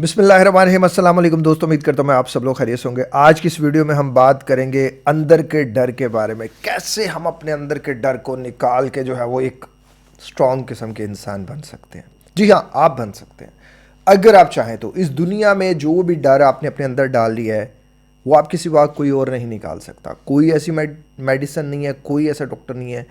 बिस्मिल्लाहिर्रहमानिर्रहीम। अस्सलाम वालेकुम दोस्तों, उम्मीद करता हूँ मैं आप सब लोग खैरियत से होंगे। आज की इस वीडियो में हम बात करेंगे अंदर के डर के बारे में, कैसे हम अपने अंदर के डर को निकाल के जो है वो एक स्ट्रॉन्ग किस्म के इंसान बन सकते हैं। जी हाँ, आप बन सकते हैं अगर आप चाहें तो। इस दुनिया में जो भी डर आपने अपने अंदर डाल लिया है वो आपके सिवा कोई और नहीं निकाल सकता। कोई ऐसी मेडिसिन नहीं है, कोई ऐसा डॉक्टर नहीं है,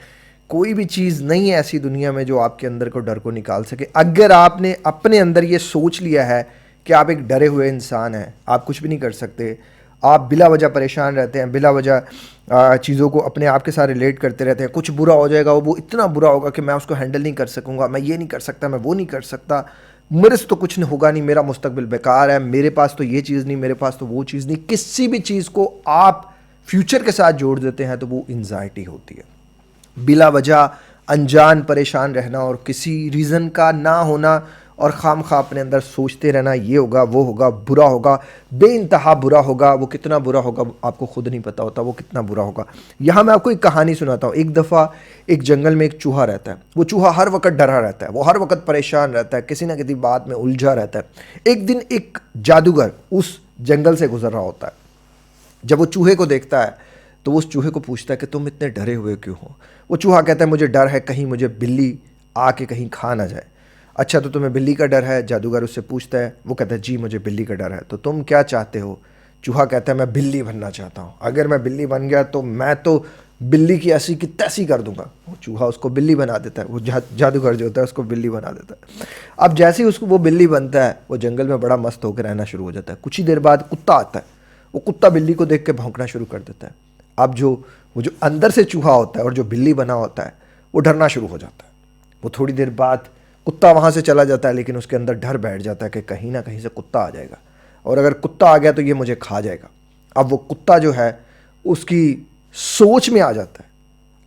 कोई भी चीज़ नहीं है ऐसी दुनिया में जो आपके अंदर को डर को निकाल सके। अगर आपने अपने अंदर ये सोच लिया है कि आप एक डरे हुए इंसान हैं, आप कुछ भी नहीं कर सकते, आप बिला वजह परेशान रहते हैं, बिला वजह चीज़ों को अपने आप के साथ रिलेट करते रहते हैं। कुछ बुरा हो जाएगा, वो इतना बुरा होगा कि मैं उसको हैंडल नहीं कर सकूंगा, मैं ये नहीं कर सकता, मैं वो नहीं कर सकता, मेरे से तो कुछ नहीं होगा नहीं, मेरा मुस्तकबिल बेकार है, मेरे पास तो ये चीज़ नहीं, मेरे पास तो वो चीज़ नहीं। किसी भी चीज़ को आप फ्यूचर के साथ जोड़ देते हैं तो वो एंजाइटी होती है। बिला वजह अनजान परेशान रहना और किसी रीज़न का ना होना और खाम खा अपने अंदर सोचते रहना, ये होगा, वो होगा, बुरा होगा, बेइंतहा बुरा होगा। वो कितना बुरा होगा आपको खुद नहीं पता होता, वो कितना बुरा होगा। यहाँ मैं आपको एक कहानी सुनाता हूँ। एक दफ़ा एक जंगल में एक चूहा रहता है। वो चूहा हर वक्त डरा रहता है, वो हर वक्त परेशान रहता है, किसी ना किसी बात में उलझा रहता है। एक दिन एक जादूगर उस जंगल से गुजर रहा होता है। जब वो चूहे को देखता है तो वो उस चूहे को पूछता है कि तुम इतने डरे हुए क्यों हो। वो चूहा कहता है मुझे डर है कहीं मुझे बिल्ली आके कहीं खा ना जाए। अच्छा, तो तुम्हें बिल्ली का डर है? जादूगर उससे पूछता है। वो कहता है जी मुझे बिल्ली का डर है। तो तुम क्या चाहते हो? चूहा कहता है मैं बिल्ली बनना चाहता हूँ, अगर मैं बिल्ली बन गया तो मैं तो बिल्ली की ऐसी की तैसी कर दूंगा। वो चूहा उसको बिल्ली बना देता है, वो जादूगर जो होता है उसको बिल्ली बना देता है। अब जैसे ही उसको वो बिल्ली बनता है, वो जंगल में बड़ा मस्त होकर रहना शुरू हो जाता है। कुछ ही देर बाद कुत्ता आता है। वो कुत्ता बिल्ली को देख के भौंकना शुरू कर देता है। अब वो जो अंदर से चूहा होता है और जो बिल्ली बना होता है वो डरना शुरू हो जाता है। वो थोड़ी देर बाद कुत्ता वहाँ से चला जाता है, लेकिन उसके अंदर डर बैठ जाता है कि कहीं ना कहीं से कुत्ता आ जाएगा, और अगर कुत्ता आ गया तो ये मुझे खा जाएगा। अब वो कुत्ता जो है उसकी सोच में आ जाता है।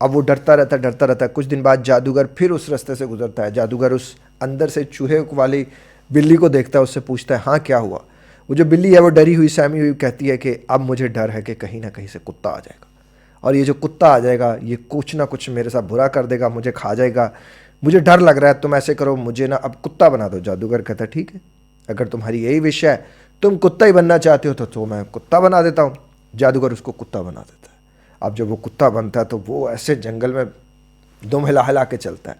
अब वो डरता रहता है। कुछ दिन बाद जादूगर फिर उस रास्ते से गुजरता है। जादूगर उस अंदर से चूहे वाली बिल्ली को देखता है, उससे पूछता है हाँ क्या हुआ। वो जो बिल्ली है वो डरी हुई सहमी हुई कहती है कि अब मुझे डर है कि कहीं ना कहीं से कुत्ता आ जाएगा, और ये जो कुत्ता आ जाएगा ये कुछ ना कुछ मेरे साथ बुरा कर देगा, मुझे खा जाएगा, मुझे डर लग रहा है। तुम ऐसे करो, मुझे ना अब कुत्ता बना दो। जादूगर कहता है ठीक है, अगर तुम्हारी यही विश है, तुम कुत्ता ही बनना चाहते हो तो मैं कुत्ता बना देता हूँ। जादूगर उसको कुत्ता बना देता है। अब जब वो कुत्ता बनता है तो वो ऐसे जंगल में दुम हिला हिला के चलता है।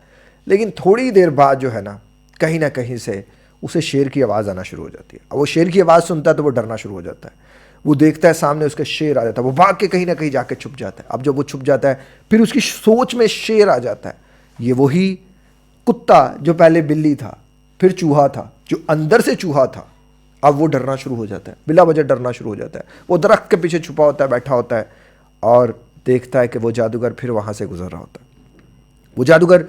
लेकिन थोड़ी देर बाद जो है ना कहीं से उसे शेर की आवाज़ आना शुरू हो जाती है। अब वो शेर की आवाज़ सुनता है तो वो डरना शुरू हो जाता है। वो देखता है सामने उसके शेर आ जाता है, वो भाग के कहीं ना कहीं जाके छुप जाता है। अब जब वो छुप जाता है फिर उसकी सोच में शेर आ जाता है। ये वही कुत्ता जो पहले बिल्ली था, फिर चूहा था, जो अंदर से चूहा था। अब वो डरना शुरू हो जाता है, बिला वजह डरना शुरू हो जाता है। वो दरख्त के पीछे छुपा होता है, बैठा होता है, और देखता है कि वो जादूगर फिर वहाँ से गुजर रहा होता है। वो जादूगर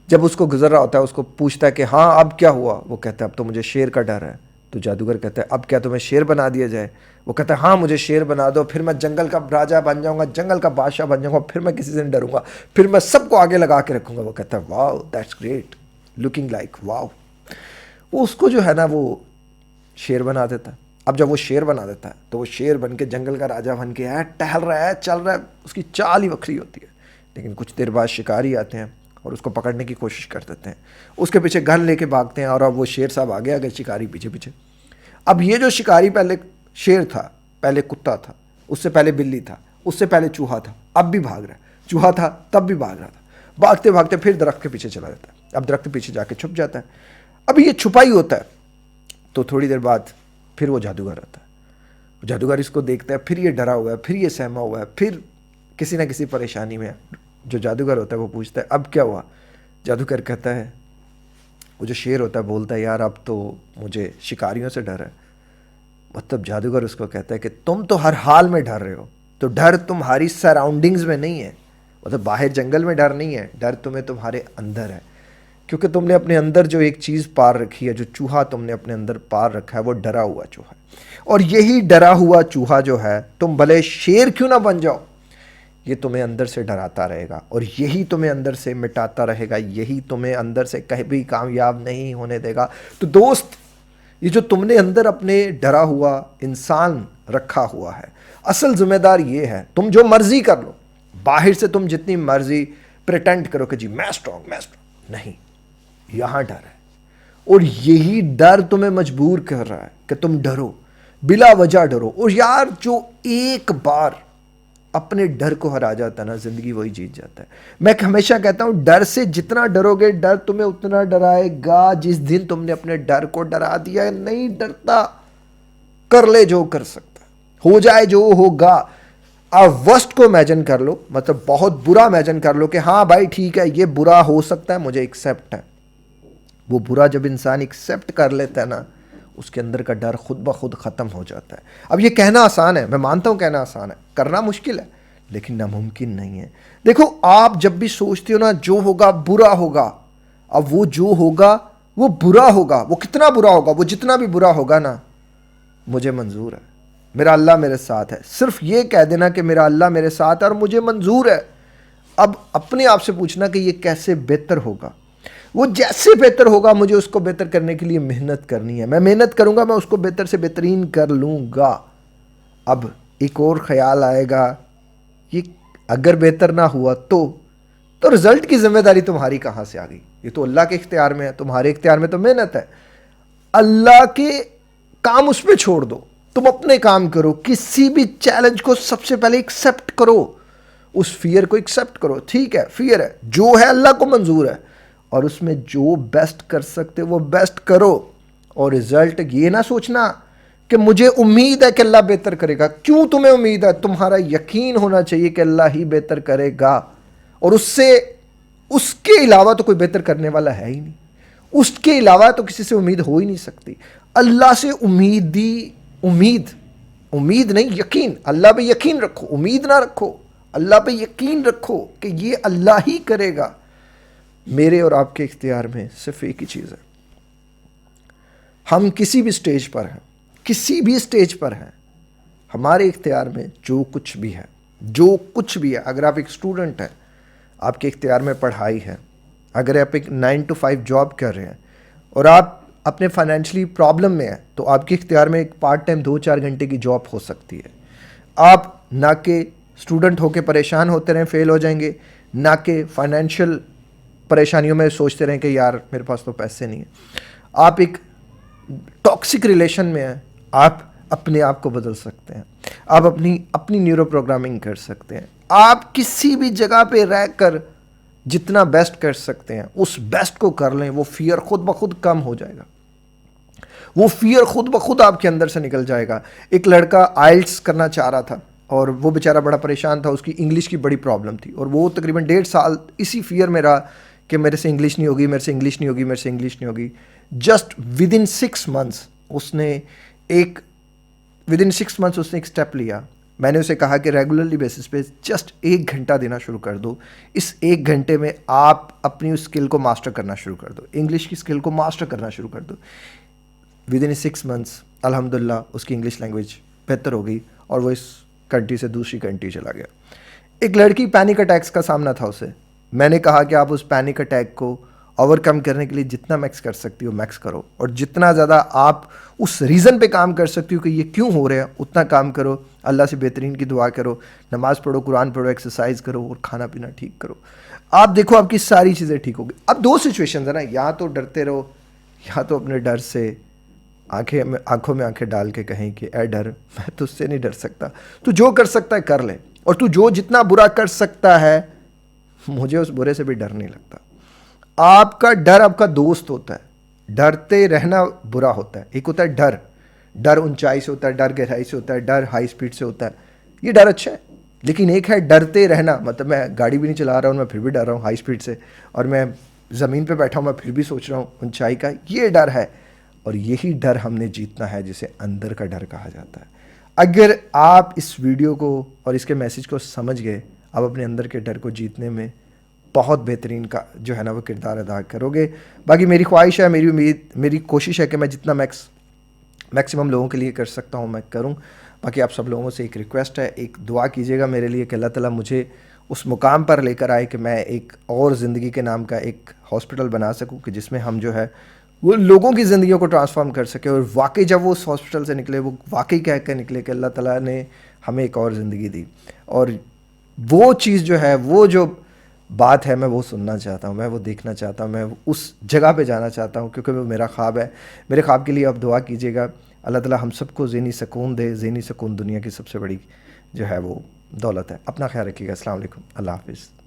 जब उसको गुजर रहा होता है उसको पूछता है कि हाँ अब क्या हुआ। वो कहता है अब तो मुझे शेर का डर है। तो जादूगर कहता है अब क्या तुम्हें शेर बना दिया जाए? वो कहता है हाँ मुझे शेर बना दो, फिर मैं जंगल का राजा बन जाऊंगा, जंगल का बादशाह बन जाऊंगा, फिर मैं किसी से नहीं डरूंगा, फिर मैं सबको आगे लगा के रखूंगा। वो कहता है wow that's great, looking like wow. वो उसको जो है ना वो शेर बना देता है। अब जब वो शेर बना देता है तो वो शेर बन के जंगल का राजा बन के है, टहल रहा है, चल रहा है, उसकी चाल ही वक्री होती है। लेकिन कुछ देर बाद शिकारी आते हैं और उसको पकड़ने की कोशिश कर देते हैं। उसके पीछे गन लेके भागते हैं, और अब वो शेर साहब आगे आगे, शिकारी पीछे पीछे। अब ये जो शिकारी पहले शेर था, पहले कुत्ता था, उससे पहले बिल्ली था, उससे पहले चूहा था, अब भी भाग रहा है। चूहा था तब भी भाग रहा था। भागते भागते फिर दरख्त के पीछे चला जाता है। अब दरख्त के पीछे जाके छुप जाता है। अब ये छुपाई होता है। तो थोड़ी देर बाद फिर वो जादूगर आता है। जादूगर इसको देखता है, फिर ये डरा हुआ है, फिर ये सहमा हुआ है, फिर किसी ना किसी परेशानी में है। जो जादूगर होता है वो पूछता है अब क्या हुआ। जादूगर कहता है, वो जो शेर होता है बोलता है यार अब तो मुझे शिकारियों से डर है। मतलब जादूगर उसको कहता है कि तुम तो हर हाल में डर रहे हो, तो डर तुम्हारी सराउंडिंग्स में नहीं है, मतलब बाहर जंगल में डर नहीं है, डर तुम्हें तुम्हारे अंदर है। क्योंकि तुमने अपने अंदर जो एक चीज़ पार रखी है, जो चूहा तुमने अपने अंदर पार रखा है, वो डरा हुआ चूहा है। और यही डरा हुआ चूहा जो है, तुम भले शेर क्यों ना बन जाओ, ये तुम्हें अंदर से डराता रहेगा, और यही तुम्हें अंदर से मिटाता रहेगा, यही तुम्हें अंदर से कहीं भी कामयाब नहीं होने देगा। तो दोस्त, ये जो तुमने अंदर अपने डरा हुआ इंसान रखा हुआ है, असल जिम्मेदार ये है। तुम जो मर्जी कर लो, बाहर से तुम जितनी मर्जी प्रिटेंड करो कि जी मैं स्ट्रॉन्ग, नहीं, यहाँ डर है। और यही डर तुम्हें मजबूर कर रहा है कि तुम डरो, बिला वजह डरो। और यार जो एक बार अपने डर को हरा जाता है ना, जिंदगी वही जीत जाता है। मैं हमेशा कहता हूं डर से जितना डरोगे डर तुम्हें उतना डराएगा। जिस दिन तुमने अपने डर को डरा दिया, नहीं डरता, कर ले जो कर सकता है, हो जाए जो होगा। आप वर्स्ट को इमेजिन कर लो, मतलब बहुत बुरा इमेजिन कर लो कि हाँ भाई ठीक है ये बुरा हो सकता है, मुझे एक्सेप्ट है। वो बुरा जब इंसान एक्सेप्ट कर लेता है ना, उसके अंदर का डर खुद ब खुद ख़त्म हो जाता है। अब ये कहना आसान है, मैं मानता हूँ कहना आसान है, करना मुश्किल है, लेकिन नामुमकिन नहीं है। देखो आप जब भी सोचते हो ना जो होगा बुरा होगा, अब वो जो होगा वो बुरा होगा, वो कितना बुरा होगा, वो जितना भी बुरा होगा ना, मुझे मंजूर है, मेरा अल्लाह मेरे साथ है। सिर्फ ये कह देना कि मेरा अल्लाह मेरे साथ है और मुझे मंजूर है। अब अपने आप से पूछना कि ये कैसे बेहतर होगा। वो जैसे बेहतर होगा मुझे उसको बेहतर करने के लिए मेहनत करनी है। मैं मेहनत करूंगा, मैं उसको बेहतर से बेहतरीन कर लूँगा। अब एक और ख्याल आएगा, ये अगर बेहतर ना हुआ तो रिजल्ट की जिम्मेदारी तुम्हारी कहाँ से आ गई? ये तो अल्लाह के इख्तियार में है, तुम्हारे इख्तियार में तो मेहनत है। अल्लाह के काम उस पर छोड़ दो, तुम अपने काम करो। किसी भी चैलेंज को सबसे पहले एक्सेप्ट करो, उस फियर को एक्सेप्ट करो। ठीक है फियर है, जो है अल्लाह को मंजूर है, और उसमें जो बेस्ट कर सकते वो बेस्ट करो। और रिजल्ट ये ना सोचना कि मुझे उम्मीद है कि अल्लाह बेहतर करेगा। क्यों तुम्हें उम्मीद है? तुम्हारा यकीन होना चाहिए कि अल्लाह ही बेहतर करेगा, और उसके अलावा तो कोई बेहतर करने वाला है ही नहीं। उसके अलावा तो किसी से उम्मीद हो ही नहीं सकती। अल्लाह से उम्मीद नहीं, यकीन। अल्लाह पे यकीन रखो, उम्मीद ना रखो, अल्लाह पे यकीन रखो कि ये अल्लाह ही करेगा। मेरे और आपके इख्तियार में सिर्फ एक ही चीज़ है, हम किसी भी स्टेज पर हैं, किसी भी स्टेज पर हैं, हमारे इख्तियार में जो कुछ भी है, जो कुछ भी है। अगर आप एक स्टूडेंट हैं, आपके इख्तियार में पढ़ाई है। अगर आप एक 9 to 5 जॉब कर रहे हैं और आप अपने फाइनेंशियली प्रॉब्लम में हैं, तो आपके इख्तियार में एक पार्ट टाइम 2-4 घंटे की जॉब हो सकती है। आप ना कि स्टूडेंट होकर परेशान होते रहें, फेल हो जाएंगे, ना कि फाइनेंशियल परेशानियों में सोचते रहें कि यार मेरे पास तो पैसे नहीं है। आप एक टॉक्सिक रिलेशन में हैं, आप अपने आप को बदल सकते हैं, आप अपनी न्यूरो प्रोग्रामिंग कर सकते हैं। आप किसी भी जगह पे रहकर जितना बेस्ट कर सकते हैं उस बेस्ट को कर लें। वो फियर खुद ब खुद कम हो जाएगा, वो फियर खुद ब खुद आपके अंदर से निकल जाएगा। एक लड़का आइल्स करना चाह रहा था और वो बेचारा बड़ा परेशान था, उसकी इंग्लिश की बड़ी प्रॉब्लम थी, और वो तकरीबन 1.5 साल इसी फियर में रहा कि मेरे से इंग्लिश नहीं होगी, मेरे से इंग्लिश नहीं होगी, मेरे से इंग्लिश नहीं होगी। जस्ट विदिन 6 मंथ्स उसने एक स्टेप लिया। मैंने उसे कहा कि रेगुलरली बेसिस पे जस्ट 1 घंटा देना शुरू कर दो। इस 1 घंटे में आप अपनी उस स्किल को मास्टर करना शुरू कर दो, इंग्लिश की स्किल को मास्टर करना शुरू कर दो। विदिन 6 मंथ्स अल्हम्दुलिल्लाह उसकी इंग्लिश लैंग्वेज बेहतर हो गई और वो इस कंट्री से दूसरी कंट्री चला गया। एक लड़की पैनिक अटैक्स का सामना था उसे। मैंने कहा कि आप उस पैनिक अटैक को ओवरकम करने के लिए जितना मैक्स कर सकती हो मैक्स करो, और जितना ज़्यादा आप उस रीज़न पे काम कर सकती हो कि ये क्यों हो रहा है उतना काम करो। अल्लाह से बेहतरीन की दुआ करो, नमाज़ पढ़ो, कुरान पढ़ो, एक्सरसाइज करो और खाना पीना ठीक करो। आप देखो आपकी सारी चीज़ें ठीक होगी। अब 2 सिचुएशन है ना, या तो डरते रहो या तो अपने डर से आंखों में आंखें डाल के कहें कि ए डर, मैं तुझसे नहीं डर सकता, तू जो कर सकता है कर ले, और तू जो जितना बुरा कर सकता है मुझे उस बुरे से भी डर नहीं लगता। आपका डर आपका दोस्त होता है। डरते रहना बुरा होता है। एक होता है डर ऊंचाई से होता है, डर गहराई से होता है, डर हाई स्पीड से होता है, ये डर अच्छा है। लेकिन एक है डरते रहना, मतलब मैं गाड़ी भी नहीं चला रहा हूँ, मैं फिर भी डर रहा हूँ हाई स्पीड से, और मैं ज़मीन पे बैठा हूँ, मैं फिर भी सोच रहा हूँ ऊंचाई का, ये डर है। और यही डर हमने जीतना है, जिसे अंदर का डर कहा जाता है। अगर आप इस वीडियो को और इसके मैसेज को समझ गए, आप अपने अंदर के डर को जीतने में बहुत बेहतरीन का जो है ना वो किरदार अदा करोगे। बाकी मेरी ख्वाहिश है, मेरी उम्मीद, मेरी कोशिश है कि मैं जितना मैक्सिमम लोगों के लिए कर सकता हूँ मैं करूँ। बाकी आप सब लोगों से एक रिक्वेस्ट है, एक दुआ कीजिएगा मेरे लिए कि अल्लाह ताला मुझे उस मुकाम पर लेकर आए कि मैं एक और ज़िंदगी के नाम का एक हॉस्पिटल बना सकूँ, कि जिसमें हम जो है वो लोगों की ज़िंदगियों को ट्रांसफॉर्म कर सके। और वाकई जब वो उस हॉस्पिटल से निकले, वो वाकई कह कर निकले कि अल्लाह ताला ने हमें एक और ज़िंदगी दी, और वो चीज़ जो है, वो जो बात है, मैं वो सुनना चाहता हूँ, मैं वो देखना चाहता हूँ, मैं उस जगह पे जाना चाहता हूँ, क्योंकि वो मेरा ख्वाब है। मेरे ख्वाब के लिए आप दुआ कीजिएगा। अल्लाह ताला हम सबको ज़हनी सुकून दे। ज़हनी सुकून दुनिया की सबसे बड़ी जो है वो दौलत है। अपना ख्याल रखिएगा। अस्सलाम वालेकुम। अल्लाह हाफ़िज़।